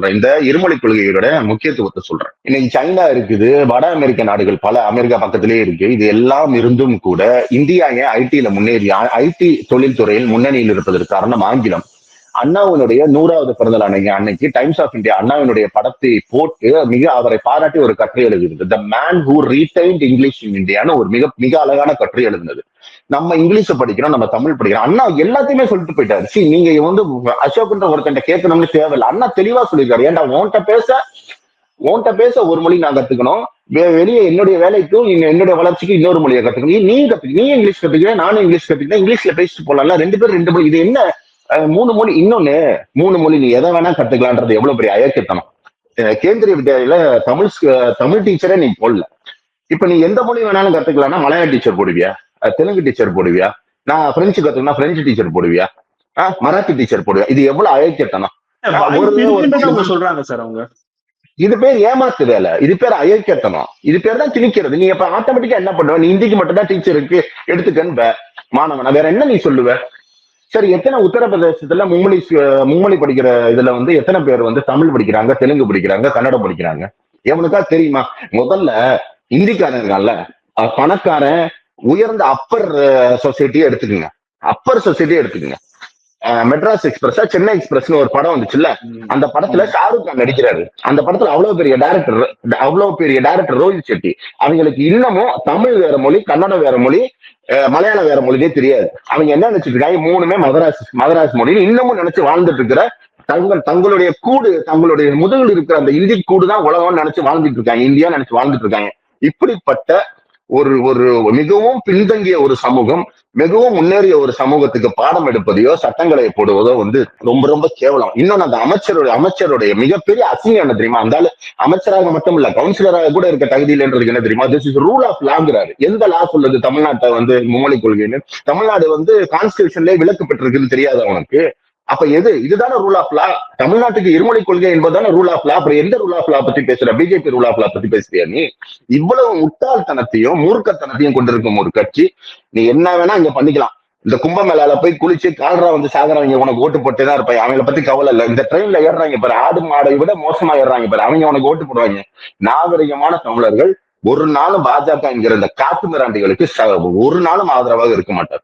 சொல்றேன். இந்த இருமொழி கொள்கையோட முக்கியத்துவத்தை சொல்றேன். இன்னைக்கு சைனா இருக்குது, வட அமெரிக்க நாடுகள் பல அமெரிக்கா பக்கத்திலேயே இருக்கு. இது எல்லாம் இருந்தும் கூட இந்தியா ஏன் ஐடில முன்னேறி ஐடி தொழில்துறையில் முன்னணியில் இருப்பதற்கு காரணம் ஆங்கிலம். அண்ணாவினுடைய 100வது பிறந்தநாள் அன்னைக்கு டைம்ஸ் ஆஃப் இந்தியா அண்ணாவினுடைய படத்தை போட்டு மிக அவரை பாராட்டி ஒரு கட்டுரை எழுதினது. The man who retained English இன் இந்தியான்னு ஒரு மிக மிக அழகான கட்டுரை எழுதினது. நம்ம இங்கிலீஷ் படிக்கிறோம், நம்ம தமிழ் படிக்கிறோம். அண்ணா எல்லாத்தையுமே சொல்லிட்டு போயிட்டாரு. சி நீங்க வந்து அசோக்ன்ற ஒருத்தன் கேட்கணும்னு தேவையில்லை. அண்ணா தெளிவா சொல்லியிருக்காரு. ஏன்டா உன்கிட்ட பேச ஒரு மொழி நான் கத்துக்கணும், வெளியே என்னுடைய வேலைக்கும் என்னுடைய வளர்ச்சிக்கு இன்னொரு மொழியை கத்துக்கணும். நீ இங்கிலீஷ் கத்துக்கிறேன், நானும் இங்கிலீஷ் கத்துக்கிறேன், இங்கிலீஷ்ல பேசிட்டு போலாம்ல, 2 பேரும் 2 மொழி. இது என்ன 3 மொழி? இன்னொன்னு 3 மொழி நீ எதை வேணா கத்துக்கலான்றது எவ்வளவு பெரிய அயக்கத்தனம். கேந்திரிய வித்யாலயில தமிழ் டீச்சரே நீ போடல. இப்ப நீ எந்த மொழி வேணாலும் கத்துக்கலாம்னா மலையாள டீச்சர் போடுவியா, தெலுங்கு டீச்சர் போடுவியா, நான் பிரெஞ்சு கத்துக்கணும் பிரெஞ்சு டீச்சர் போடுவியா, மராத்தி டீச்சர் போடுவியா? இது எவ்வளவு அயக்கத்தனம் சொல்றாங்க சார் அவங்க. இது பேர் ஏமாத்து வேலை, இது பேர் அயக்கத்தனம், இது பேர் தான் திணிக்கிறது. நீ இப்ப ஆட்டோமேட்டிக்கா என்ன பண்ணுவ, நீ இந்திக்கு மட்டும் தான் டீச்சருக்கு எடுத்துக்கன்னு மாணவனா, வேற என்ன நீ சொல்லுவ? சரி, எத்தனை உத்தரப்பிரதேசத்துல மும்மொழி படிக்கிற இதுல வந்து எத்தனை பேர் வந்து தமிழ் படிக்கிறாங்க, தெலுங்கு படிக்கிறாங்க, கன்னடம் படிக்கிறாங்க? எவனுக்கா தெரியுமா? முதல்ல இந்திக்காரங்கல்ல பணக்காரன் உயர்ந்த அப்பர் சொசைட்டியை எடுத்துக்கங்க. அப்பர் சொசைட்டியை எடுத்துக்கங்க. மெட்ராஸ் எக்ஸ்பிரஸா சென்னை எக்ஸ்பிரஸ்னு ஒரு படம் வந்துச்சுல்ல, அந்த படத்துல ஷாருக் கான் நடிக்கிறாரு. அந்த படத்துல அவ்வளவு பெரிய டைரக்டர் ரோஹித் செட்டி. அவங்களுக்கு இன்னமும் தமிழ் வேற மொழி, கன்னடம் வேற மொழி, மலையாளம் வேற மொழியே தெரியாது. அவங்க என்ன நினைச்சிருக்காங்க, 3மே மதராஸ் மொழின்னு இன்னமும் நினைச்சு வாழ்ந்துட்டு இருக்கிற தங்களுடைய முதுகில் இருக்கிற அந்த இந்தி கூடு தான் உலகம் நினைச்சு வாழ்ந்துட்டு இருக்காங்க, இந்தியா நினைச்சு வாழ்ந்துட்டு இருக்காங்க. இப்படிப்பட்ட ஒரு மிகவும் பின்தங்கிய ஒரு சமூகம், மிகவும் முன்னேறிய ஒரு சமூகத்துக்கு பாடம் எடுப்பதையோ சட்டங்களை போடுவதோ வந்து ரொம்ப ரொம்ப கேவலம். இன்னொன்னு அந்த அமைச்சருடைய மிகப்பெரிய அசிங்கம் என்ன தெரியுமா? அந்த அமைச்சராக மட்டும் இல்ல, கவுன்சிலராக கூட இருக்க தகுதி இல்லைன்றதுக்கு என்ன தெரியுமா? திஸ் இஸ் ரூல் ஆஃப் லாங்கிறாரு. எந்த லா சொல்லுது தமிழ்நாட்டை வந்து மும்மொழி கொள்கைன்னு? தமிழ்நாடு வந்து கான்ஸ்டிடியூஷன்லேயே விலக்கு பெற்றிருக்குன்னு தெரியாது அவனுக்கு? அப்ப இதுதானே ரூல் ஆஃப் லா? தமிழ்நாட்டுக்கு இருமொழி கொள்கை என்பதுதானே ரூல் ஆஃப் லா. அப்புறம் எந்த ரூல் ஆஃப் லா பத்தி பேசுற? பிஜேபி ரூல் ஆஃப் லா பத்தி பேசுறியா நீ? இவ்வளவு முட்டாள்தனத்தையும் மூர்க்கத்தனத்தையும் கொண்டிருக்கும் ஒரு கட்சி, நீ என்ன வேணா இங்க பண்ணிக்கலாம். இந்த கும்பமேளால போய் குளிச்சு கால்ரா வந்து சாகுறவங்க உனக்கு ஓட்டு போட்டுதான் இருப்பாங்க. அவங்களை பத்தி கவலை இல்லை. இந்த ட்ரெயின்ல ஏறுறாங்க பாரு, ஆடு மாடை விட மோசமா ஏறுறாங்க பாரு, அவங்க உனக்கு ஓட்டு போடுவாங்க. நாகரிகமான தமிழர்கள் ஒரு நாளும் பாஜக என்கிற இந்த காட்டு மிராண்டிகளுக்கு ஒரு நாளும் ஆதரவாக இருக்க மாட்டார்.